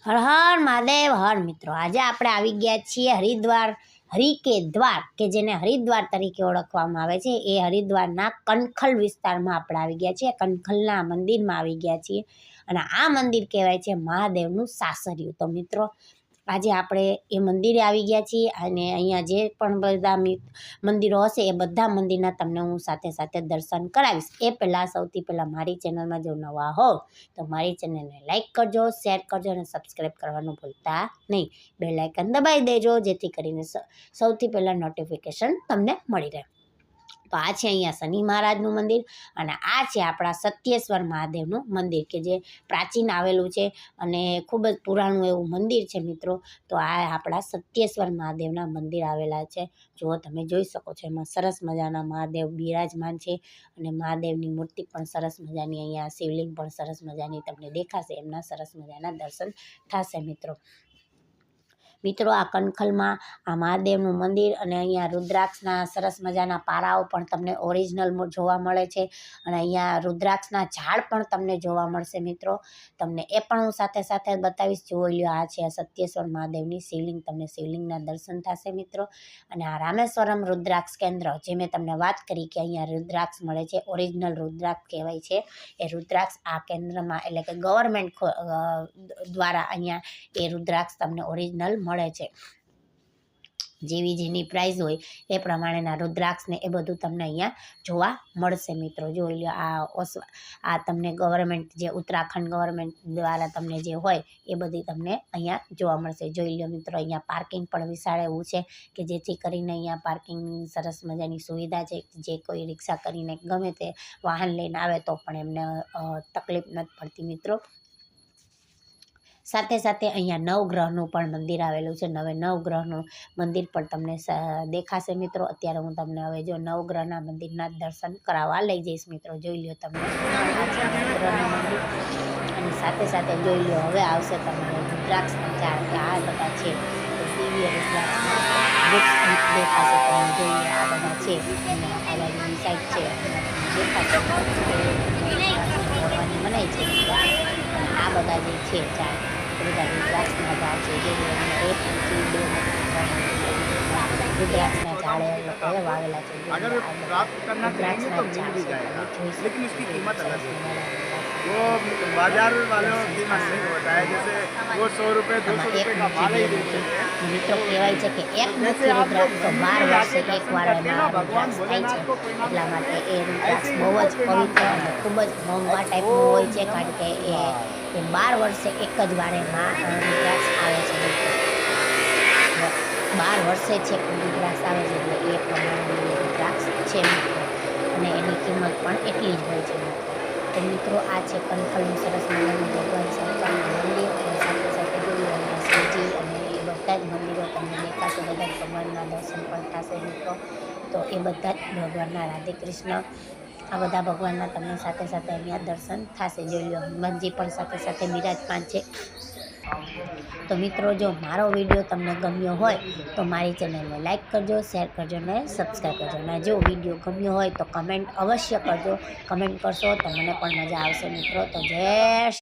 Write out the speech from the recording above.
હર હર મહાદેવ હર મિત્રો, આજે આપણે આવી ગયા છીએ હરિદ્વાર દ્વાર કે જેને હરિદ્વાર તરીકે ઓળખવામાં આવે છે. એ હરિદ્વારના કનખલ વિસ્તારમાં આપણે આવી ગયા છીએ. કનખલના મંદિરમાં આવી ગયા છીએ અને આ મંદિર કહેવાય છે મહાદેવનું સાસરિયું. તો મિત્રો આજે આપણે એ મંદિરે આવી ગયા છીએ અને અહીંયા જે પણ બધા મંદિરો હશે એ બધા મંદિરના તમને હું સાથે સાથે દર્શન કરાવીશ. એ પહેલાં સૌથી પહેલાં મારી ચેનલમાં જો નવા હો તો મારી ચેનલને લાઇક કરજો, શેર કરજો અને સબસ્ક્રાઈબ કરવાનું ભૂલતા નહીં. બેલ આઇકન દબાવી દેજો જેથી કરીને સૌથી પહેલાં નોટિફિકેશન તમને મળી રહે. તો આ છે અહીંયા શનિ મહારાજનું મંદિર અને આ છે આપણા સત્યેશ્વર મહાદેવનું મંદિર કે જે પ્રાચીન આવેલું છે અને ખૂબ જ પુરાણું એવું મંદિર છે મિત્રો. તો આ આપણા સત્યેશ્વર મહાદેવના મંદિર આવેલા છે. જુઓ, તમે જોઈ શકો છો, એમાં સરસ મજાના મહાદેવ બિરાજમાન છે અને મહાદેવની મૂર્તિ પણ સરસ મજાની, અહીંયા શિવલિંગ પણ સરસ મજાની તમને દેખાશે. એમના સરસ મજાના દર્શન થશે મિત્રો આ કનખલમાં આ મહાદેવનું મંદિર અને અહીંયા રુદ્રાક્ષના સરસ મજાના પારાઓ પણ તમને ઓરિજિનલ જોવા મળે છે અને અહીંયા રુદ્રાક્ષના ઝાડ પણ તમને જોવા મળશે મિત્રો. તમને એ પણ હું સાથે સાથે બતાવીશ. જોઈ લો, આ છે સત્યેશ્વર મહાદેવની શિવલિંગ. તમને શિવલિંગના દર્શન થશે મિત્રો. અને આ રામેશ્વરમ રુદ્રાક્ષ કેન્દ્ર, જે મેં તમને વાત કરી કે અહીંયા રુદ્રાક્ષ મળે છે, ઓરિજિનલ રુદ્રાક્ષ કહેવાય છે. એ રુદ્રાક્ષ આ કેન્દ્રમાં એટલે કે ગવર્મેન્ટ દ્વારા અહીંયા એ રુદ્રાક્ષ તમને ઓરિજિનલ મળે છે. જેવી જેની પ્રાઇઝ હોય એ પ્રમાણેના રુદ્રાક્ષને એ બધું તમને અહીંયા જોવા મળશે મિત્રો. જોઈ લો, આ તમને ગવર્મેન્ટ જે ઉત્તરાખંડ ગવર્મેન્ટ દ્વારા તમને જે હોય એ બધી તમને અહીંયા જોવા મળશે. જોઈ લો મિત્રો, અહીંયા પાર્કિંગ પણ વિશાળ એવું છે કે જેથી કરીને અહીંયા પાર્કિંગની સરસ મજાની સુવિધા છે. જે કોઈ રિક્ષા કરીને ગમે તે વાહન લઈને આવે તો પણ એમને તકલીફ નથી પડતી મિત્રો. સાથે સાથે અહીંયા નવગ્રહનું પણ મંદિર આવેલું છે. નવગ્રહનું મંદિર પણ તમને દેખાશે મિત્રો. અત્યારે હું તમને હવે જો નવગ્રહના મંદિરના દર્શન કરાવવા લઈ જઈશ મિત્રો. જોઈ લો તમે નવગ્રહનું મંદિર અને સાથે સાથે જોઈ લો હવે આવશે તમારે રુદ્રાક્ષના ઝાડ. આ બધા છે દિવ્ય રુદ્રાક્ષના વૃક્ષ દેખાશે. તમે જોઈ લો, આ બધા છે અને આ બાજુની સાઈડ છે દેખાશે મનાય છે. આ બધા જે છે ઝાડ બધા રુદ્રાક્ષના ઝાડ છે. જે એકથી બે રુદ્રાક્ષના ઝાડ એ લોકોએ વાવેલા છે. રુદ્રાક્ષના ઝાડ वो बाजार वालों की नहीं होता है, जैसे वो 100 रुपये 200 रुपये का माल ही देते हैं. મિત્રો કહેવાય છે કે એક મુઠ્ઠી રુદ્રાક્ષ તો 12 વર્ષે એકવાર એમાં રુદ્રાક્ષ થાય છે. એટલા માટે એ રુદ્રાક્ષ બહુ જ પવિત્ર અને ખૂબ જ મોંઘા ટાઈપનું હોય છે, કારણ કે એ 12 વર્ષે એક જ વાર એમાં રુદ્રાક્ષ આવે છે. 12 વર્ષે છે રુદ્રાક્ષ આવે છે એટલે એ પ્રમાણે રુદ્રાક્ષ છે મિત્રો અને એની કિંમત પણ એટલી જ હોય છે મિત્રો. તો મિત્રો આ છે કનખલનું સરસ મજાનું ભગવાન શંકરનું મંદિર અને સાથે સાથે જોઈએ અહીંયા શ્રીજી અને એ બધા જ મંદિરો તમને દેખાશે. બધા જ ભગવાનના દર્શન પણ થશે મિત્રો. તો એ બધા જ ભગવાનના રાધે કૃષ્ણ આ બધા ભગવાનના તમને સાથે સાથે અહીંયા દર્શન થશે. જોઈ લો, હનુમાનજી પણ સાથે સાથે બિરાજમાન છે. તો મિત્રો, જો મારો વિડીયો તમને ગમ્યો હોય તો મારી ચેનલને લાઇક કરજો, શેર કરજો અને સબસ્ક્રાઈબ કરજો. અને જો વિડીયો ગમ્યો હોય તો કમેન્ટ અવશ્ય કરજો. કમેન્ટ કરશો તો મને પણ મજા આવશે મિત્રો. તો જય